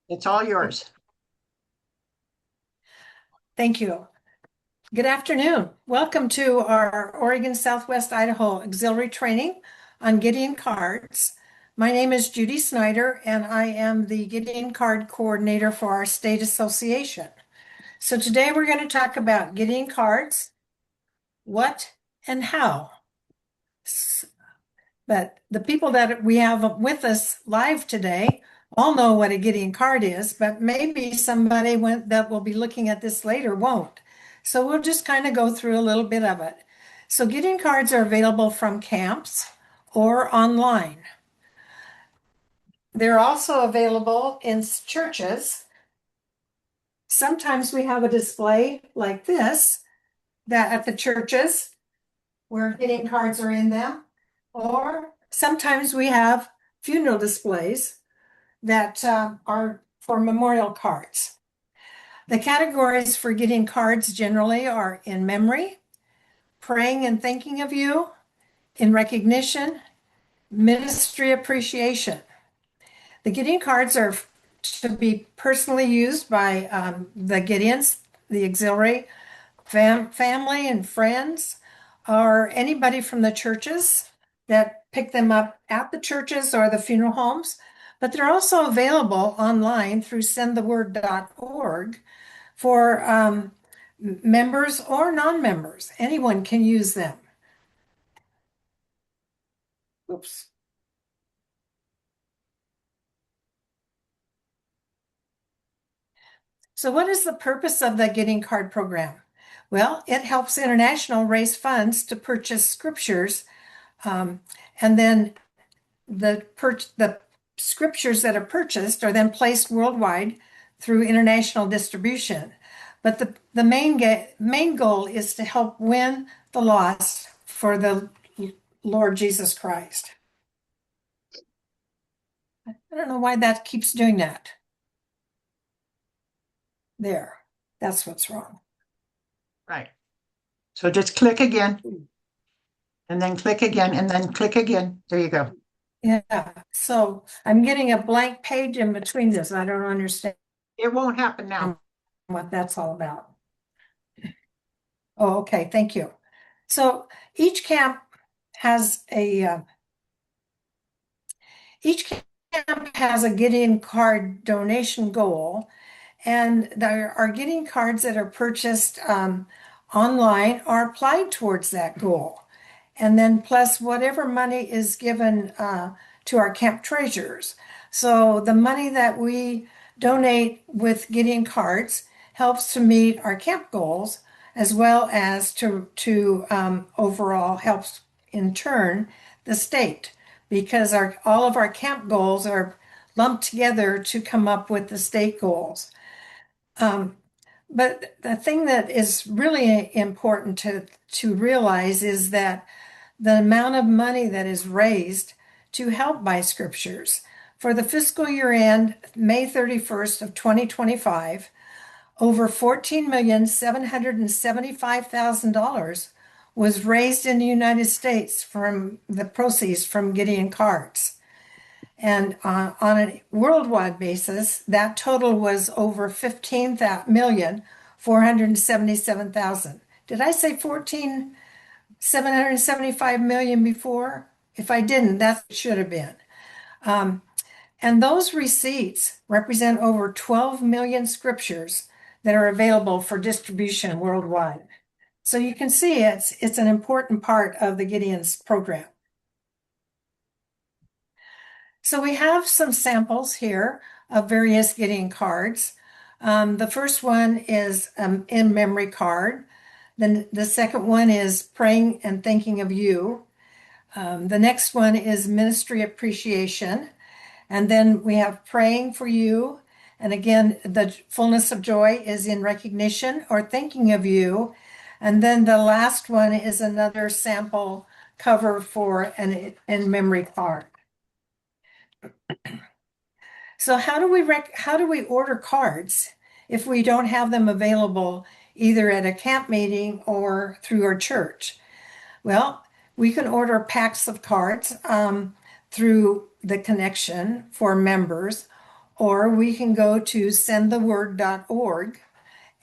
It's all yours. Thank you. Good afternoon. Welcome to our Oregon Southwest Idaho Auxiliary Training on Gideon Cards. My name is Judy Snyder, and I am the Gideon Card Coordinator for our state association. So today we're going to talk about Gideon cards, what and how. But the people that we have with us live today all know what a Gideon card is, but maybe somebody that will be looking at this later won't. So we'll just kind of go through a little bit of it. So Gideon cards are available from camps or online. They're also available in churches. Sometimes we have a display like this that at the churches where Gideon cards are in them, or sometimes we have funeral displays that are for memorial cards. The categories for getting cards generally are in memory, praying and thinking of you, in recognition, ministry appreciation. The Gideon cards are to be personally used by the Gideons, the auxiliary family and friends, or anybody from the churches that pick them up at the churches or the funeral homes. But they're also available online through sendtheword.org for members or non-members. Anyone can use them. Oops. So what is the purpose of the Getting Card program? Well, it helps International raise funds to purchase scriptures, and then the scriptures that are purchased are then placed worldwide through international distribution. But the main goal is to help win the lost for the Lord Jesus Christ. I don't know why that keeps doing that. There, that's what's wrong. Right. So just click again, and then click again, and then click again. There you go. Yeah, so I'm getting a blank page in between this. I don't understand It won't happen now. what that's all about. Oh, okay, thank you. So each camp has a Gideon card donation goal, and there are Gideon cards that are purchased online are applied towards that goal. And then plus whatever money is given to our camp treasurers. So the money that we donate with Gideon cards helps to meet our camp goals, as well as to overall helps in turn the state, because all of our camp goals are lumped together to come up with the state goals. But the thing that is really important to realize is that the amount of money that is raised to help buy scriptures for the fiscal year end May 31st of 2025, over $14,775,000 was raised in the United States from the proceeds from Gideon cards. And on a worldwide basis, that total was over 15,477,000. Did I say 775 million before? If I didn't, that should have been. And those receipts represent over 12 million scriptures that are available for distribution worldwide. So you can see it's an important part of the Gideon's program. So we have some samples here of various Gideon cards. The first one is in memory card. Then the second one is praying and thinking of you. The next one is ministry appreciation. And then we have praying for you. And again, the fullness of joy is in recognition or thinking of you. And then the last one is another sample cover for an in-memory card. So how do we order cards if we don't have them available either at a camp meeting or through our church? Well, we can order packs of cards through the connection for members, or we can go to sendtheword.org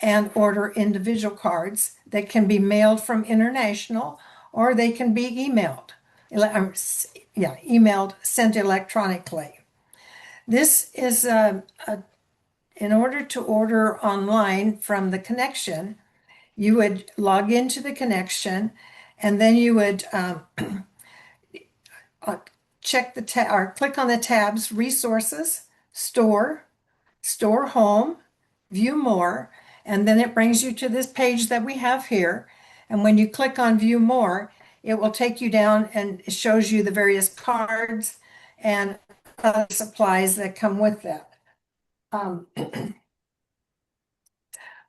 and order individual cards that can be mailed from international, or they can be emailed. Emailed, sent electronically. This is in order to order online from the connection, you would log into the connection, and then you would check the tab or click on the tabs Resources, Store, Store Home, View More, and then it brings you to this page that we have here. And when you click on View More, it will take you down and it shows you the various cards and other supplies that come with that.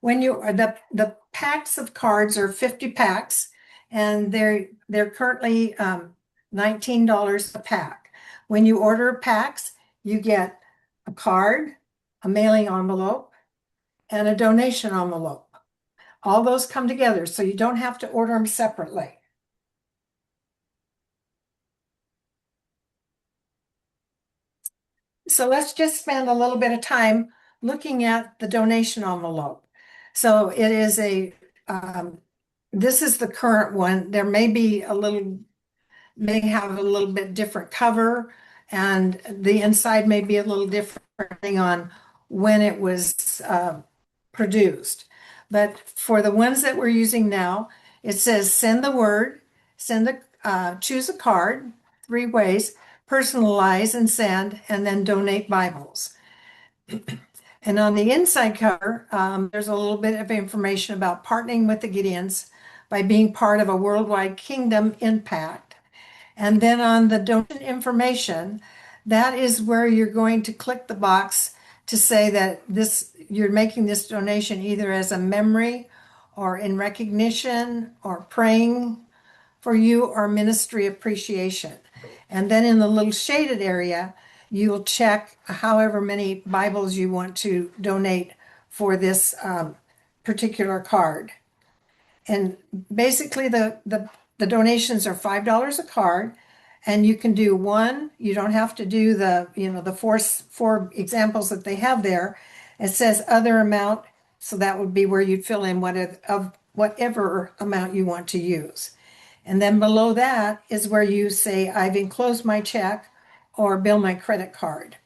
When you are the packs of cards are 50 packs, and they're currently $19 a pack. When you order packs, you get a card, a mailing envelope, and a donation envelope. All those come together, so you don't have to order them separately. So let's just spend a little bit of time looking at the donation envelope. So it is this is the current one. There may be may have a little bit different cover, and the inside may be a little different depending on when it was produced. But for the ones that we're using now, it says send the word, choose a card, 3 ways, personalize and send, and then donate Bibles. And on the inside cover, there's a little bit of information about partnering with the Gideons by being part of a worldwide kingdom impact. And then on the donation information, that is where you're going to click the box to say that you're making this donation either as a memory or in recognition or praying for you or ministry appreciation. And then in the little shaded area, you'll check however many Bibles you want to donate for this particular card. And basically the donations are $5 a card, and you can do one. You don't have to do the four examples that they have there. It says other amount, so that would be where you'd fill in whatever amount you want to use. And then below that is where you say, I've enclosed my check or bill my credit card.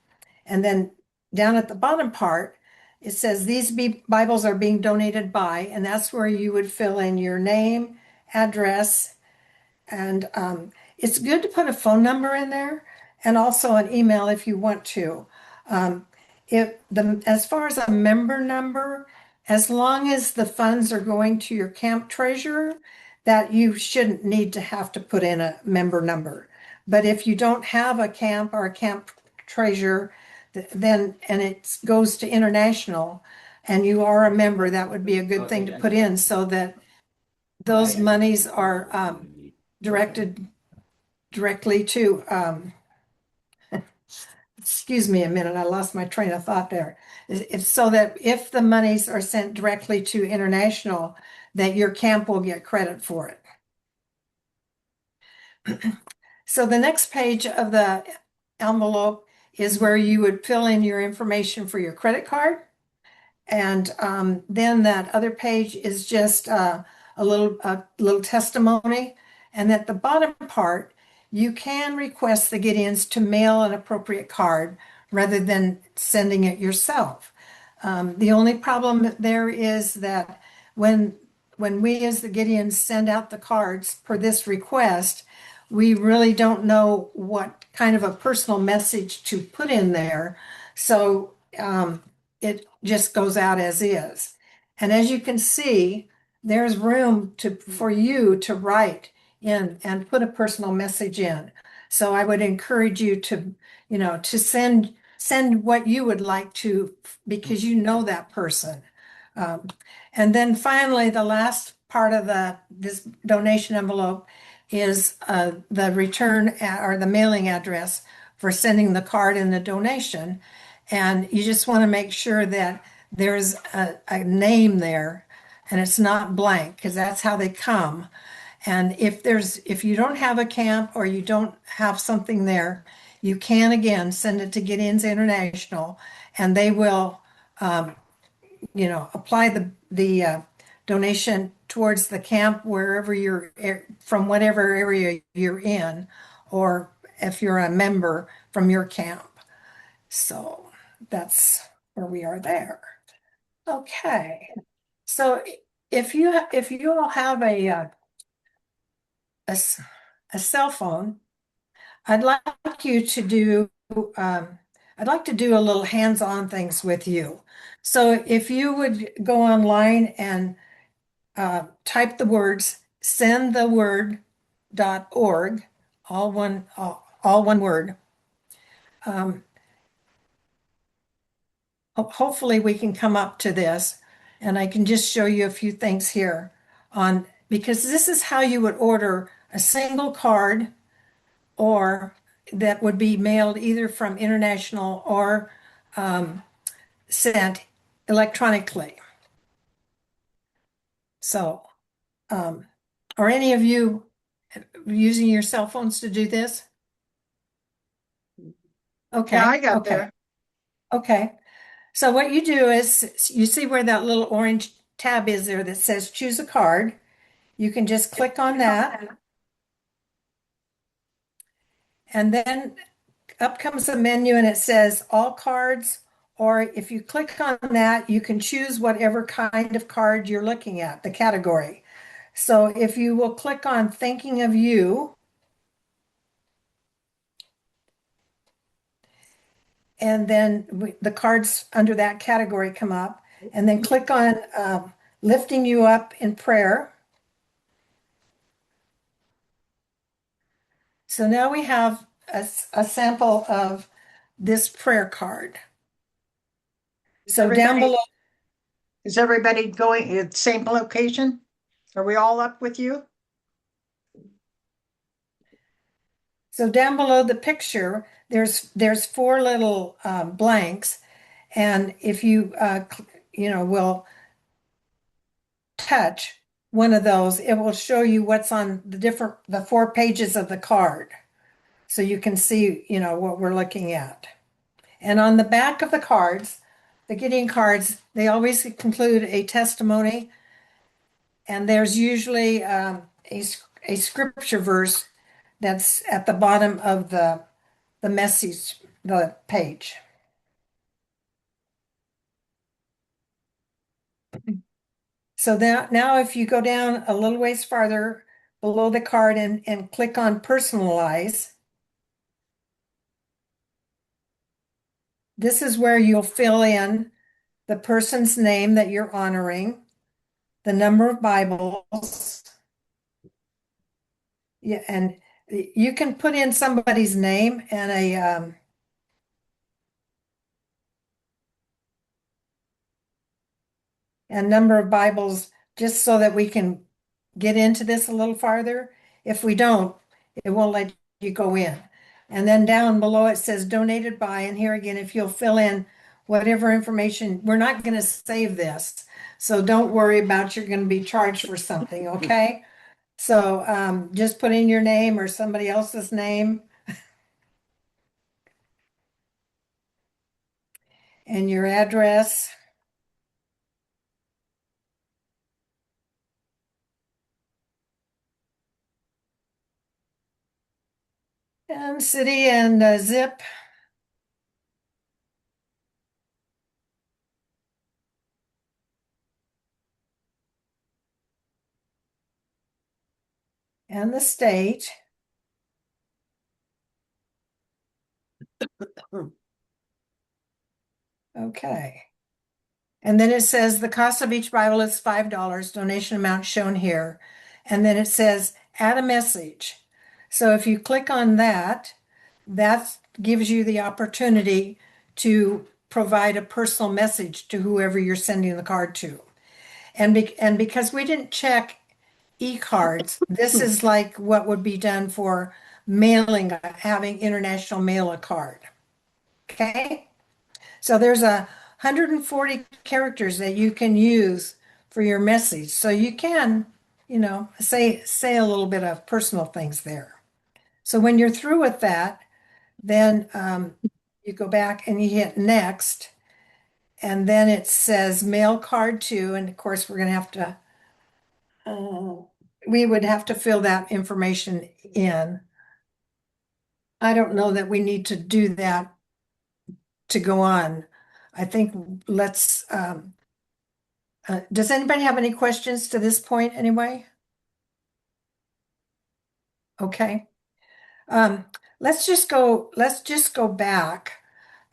And then down at the bottom part, it says these Bibles are being donated by, and that's where you would fill in your name, address, and it's good to put a phone number in there and also an email if you want to. As far as a member number, as long as the funds are going to your camp treasurer, that you shouldn't need to have to put in a member number. But if you don't have a camp or a camp treasurer, then and it goes to international and you are a member, that would be a good thing to put in so that those monies are directly to excuse me a minute, I lost my train of thought there. It's so that if the monies are sent directly to international, that your camp will get credit for it. So the next page of the envelope is where you would fill in your information for your credit card. And then that other page is just a little testimony. And at the bottom part, you can request the Gideons to mail an appropriate card rather than sending it yourself. The only problem there is that when we as the Gideons send out the cards per this request, we really don't know what kind of a personal message to put in there. So it just goes out as is. And as you can see, there's room for you to write in and put a personal message in. So I would encourage you to send what you would like to, because you know that person. And then finally, the last part of this donation envelope is the return or the mailing address for sending the card and the donation. And you just want to make sure that there's a name there and it's not blank, because that's how they come. And if you don't have a camp or you don't have something there, you can again send it to Gideon's International, and they will, apply the donation towards the camp wherever you're from, whatever area you're in, or if you're a member from your camp. So that's where we are there. Okay. So if you all have a cell phone, I'd like you to do I'd like to do a little hands-on things with you. So if you would go online and type the words sendtheword.org, all one word. Hopefully we can come up to this, and I can just show you a few things here on, because this is how you would order a single card, or that would be mailed either from International or sent electronically. So, are any of you using your cell phones to do this? Okay. Yeah, I got Okay. there. Okay. So what you do is, you see where that little orange tab is there that says choose a card. You can just click on that, and then up comes a menu and it says all cards, or if you click on that, you can choose whatever kind of card you're looking at, the category. So if you will click on thinking of you, and then the cards under that category come up, and then click on lifting you up in prayer. So now we have a sample of this prayer card. So down below, Is everybody going at the same location? Are we all up with you? so down below the picture, there's four little blanks, and if you will touch one of those, it will show you what's on the 4 pages of the card, so you can see what we're looking at. And on the back of the cards, the Gideon cards, they always include a testimony, and there's usually a scripture verse that's at the bottom of the message, the page. So now if you go down a little ways farther below the card and click on personalize, this is where you'll fill in the person's name that you're honoring, the number of Bibles. Yeah, and you can put in somebody's name and a number of Bibles, just so that we can get into this a little farther. If we don't, it won't let you go in. And then down below it says donated by, and here again, if you'll fill in whatever information, we're not going to save this. So don't worry about you're going to be charged for something, okay? So just put in your name or somebody else's name and your address. And city and zip. And the state. Okay. And then it says the cost of each Bible is $5, donation amount shown here. And then it says add a message. So if you click on that, that gives you the opportunity to provide a personal message to whoever you're sending the card to. And because we didn't check e-cards, this is like what would be done for mailing, having international mail a card. Okay? So there's 140 characters that you can use for your message. So you can, say a little bit of personal things there. So when you're through with that, Then you go back and you hit next, and then it says mail card to, and of course we're gonna have to, we would have to fill that information in. I don't know that we need to do that to go on. I think let's, does anybody have any questions to this point anyway? Okay. Um, let's just go back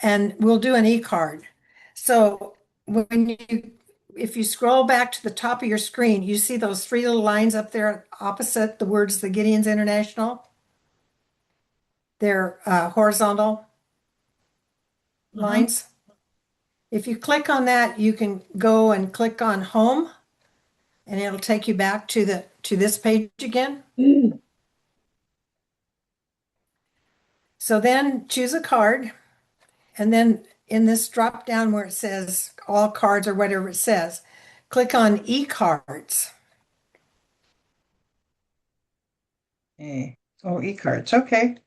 and we'll do an e-card. So if you scroll back to the top of your screen, you see those three little lines up there opposite the words the Gideon's International. They're horizontal lines. If you click on that, you can go and click on home and it'll take you back to this page again. So then choose a card, and then in this drop down where it says all cards or whatever it says, click on e-cards. Okay. Oh, e-cards. Okay.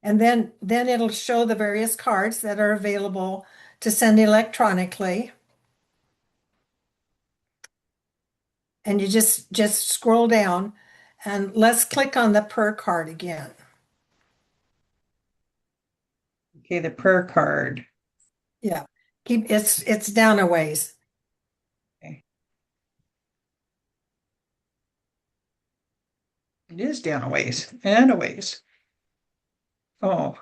And then it'll show the various cards that are available to send electronically. And you just scroll down and let's click on the per card again. Okay, the prayer card. Yeah. It's down a ways. Okay. It is down a ways and a ways. Oh,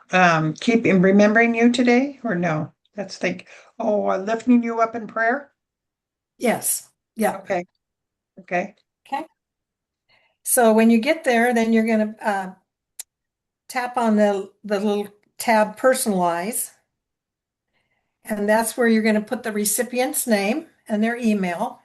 keep in remembering you today or no? Let's think. Oh, lifting you up in prayer. Yes. Yeah. Okay. Okay. Okay. So when you get there, then you're going to tap on the little tab personalize. And that's where you're going to put the recipient's name and their email.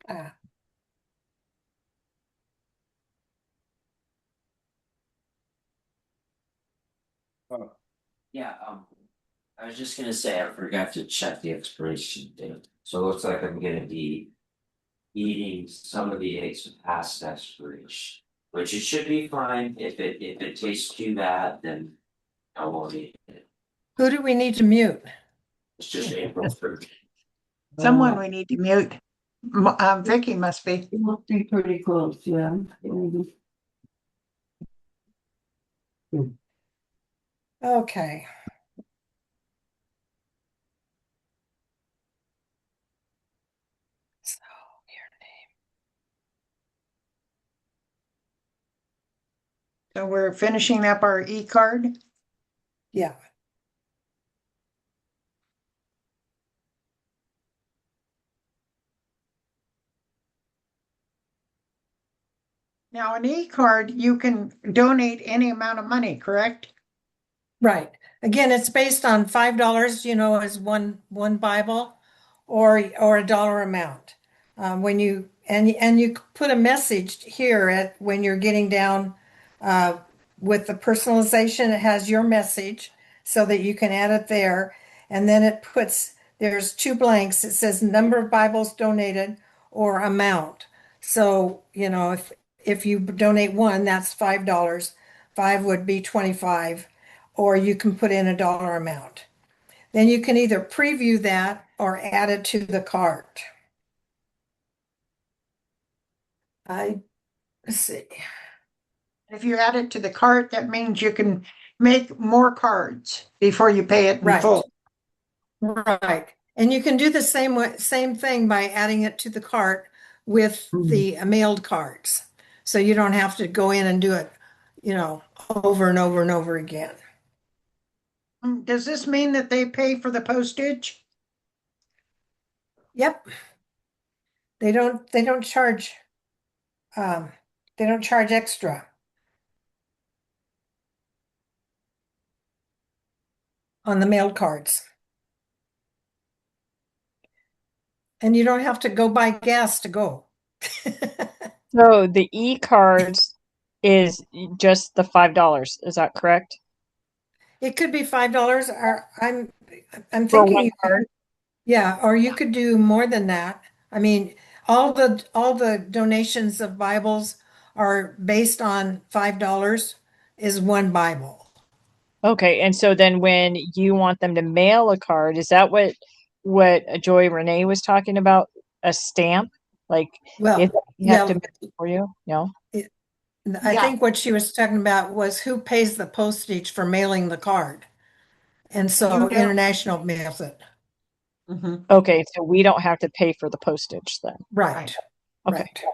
Uh, Oh, yeah, I was just gonna say, I forgot to check the expiration date, so it looks like I'm gonna be eating some of the eggs past expiration. Which it should be fine, if it tastes too bad, then I won't eat it, Who do we need to mute? it's just April 3rd. Someone we need to mute. Vicky must be. It must be pretty close, yeah. Okay. So So we're finishing up our e-card. yeah. Now, an e-card, you can donate any amount of money, correct? Right. Again, it's based on $5, as one Bible or a dollar amount. When you you put a message here at when you're getting down with the personalization, it has your message so that you can add it there. And then there's two blanks. It says number of Bibles donated or amount. So, if you donate one, that's $5. Five would be 25, or you can put in a dollar amount. Then you can either preview that or add it to the cart. Let's see. If you add it to the cart, that means you can make more cards before you pay it in Right. full. Right. And you can do the same thing by adding it to the cart with the mailed cards. So you don't have to go in and do it, over and over and over again. Does this mean that they pay for the postage? Yep. They don't charge extra on the mailed cards. And you don't have to go buy gas to go. So the e-cards is just the $5, is that correct? It could be $5 or I'm For thinking one you card? yeah, or you could do more than that. I mean, all the donations of Bibles are based on $5 is one Bible. Okay, and so then when you want them to mail a card, is that what Joy Renee was talking about? A stamp? Like if Well, you have to yeah, mail it for you? No? I Yeah. think what she was talking about was who pays the postage for mailing the card. And You so do. International mails it. Mhm. Okay, so we don't have to pay for the postage then. Right, Okay. right.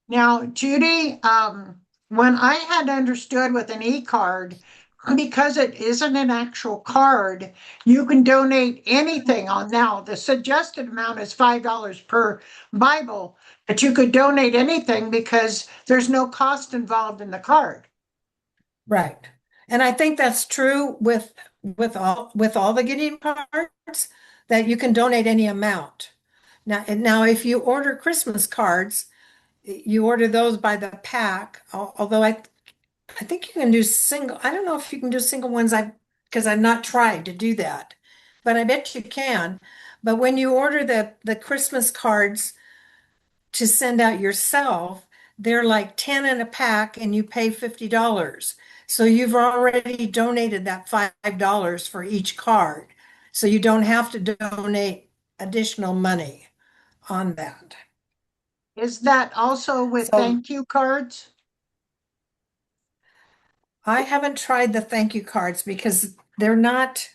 Now, Judy, when I had understood with an e-card, because it isn't an actual card, you can donate anything on now. The suggested amount is $5 per Bible, but you could donate anything because there's no cost involved in the card. Right. And I think that's true with all the Gideon cards, that you can donate any amount. Now if you order Christmas cards, you order those by the pack, although I think you can do single. I don't know if you can do single ones. Because I've not tried to do that, but I bet you can. But when you order the Christmas cards to send out yourself, they're like 10 in a pack and you pay $50. So you've already donated that $5 for each card. So you don't have to donate additional money on that. Is that also with So thank you cards? I haven't tried the thank you cards because they're not,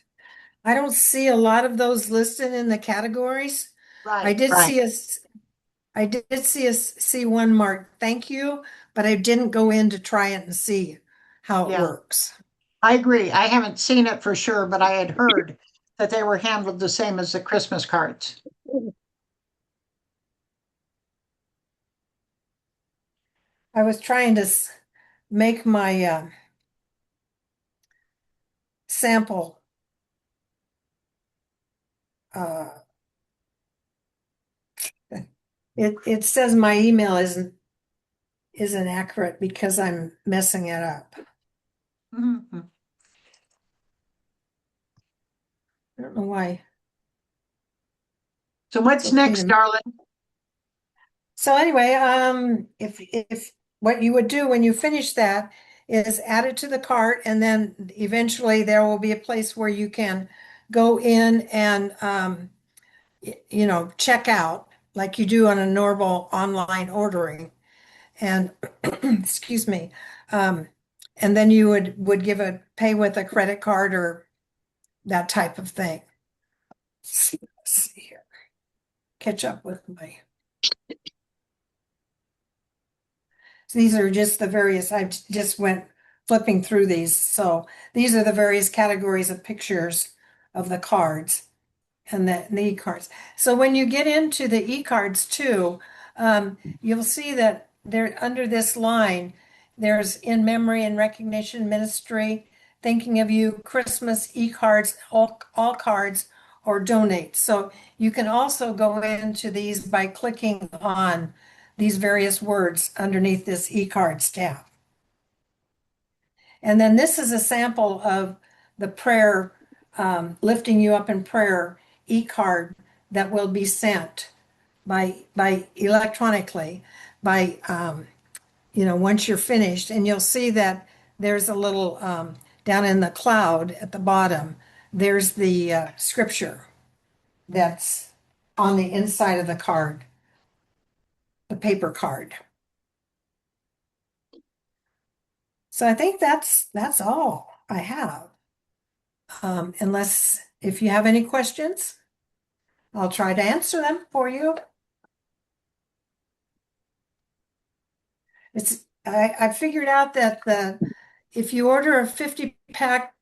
I don't see a lot of those listed in the categories. I Right. did see us, I did see one marked thank you, but I didn't go in to try it and see how it Yeah, works. I agree. I haven't seen it for sure, but I had heard that they were handled the same as the Christmas cards. I was trying to make my sample uh, it says my email isn't accurate because I'm messing it up. Mhm. I don't know why. So It's what's okay next, to. darling? So anyway, if what you would do when you finish that is add it to the cart, and then eventually there will be a place where you can go in and check out like you do on a normal online ordering. And excuse me, um, and then you would give a pay with a credit card or that type of thing. Let's see here, catch up with my. So these are just the various, I just went flipping through these. So these are the various categories of pictures of the cards and the e-cards. So when you get into the e-cards too, you'll see that there under this line, there's in memory and recognition ministry, thinking of you, Christmas e-cards, all cards, or donate. So you can also go into these by clicking on these various words underneath this e-cards tab. And then this is a sample of the prayer, lifting you up in prayer e-card that will be sent by electronically by once you're finished, and you'll see that there's a little down in the cloud at the bottom, there's the scripture that's on the inside of the card, the paper card. So I think that's all I have. Unless if you have any questions, I'll try to answer them for you. I figured out that if you order a 50 pack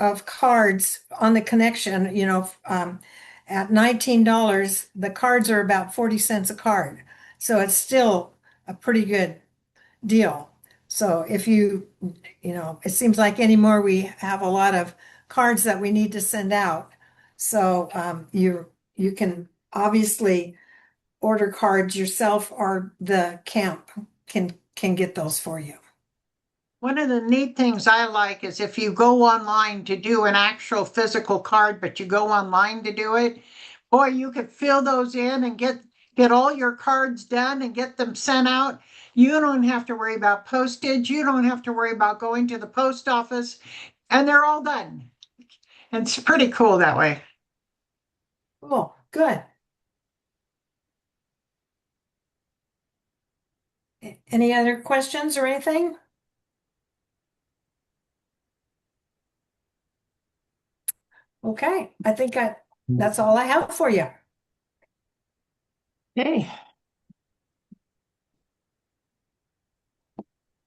of cards on the connection, at $19, the cards are about 40 cents a card. So it's still a pretty good deal. So if it seems like anymore we have a lot of cards that we need to send out. So you can obviously order cards yourself, or the camp can get those for you. One of the neat things I like is if you go online to do an actual physical card, but you go online to do it, boy, you could fill those in and get all your cards done and get them sent out. You don't have to worry about postage. You don't have to worry about going to the post office, and they're all done. It's pretty cool that way. Cool, good. Any other questions or anything? Okay, I think that's all I have for you. Okay.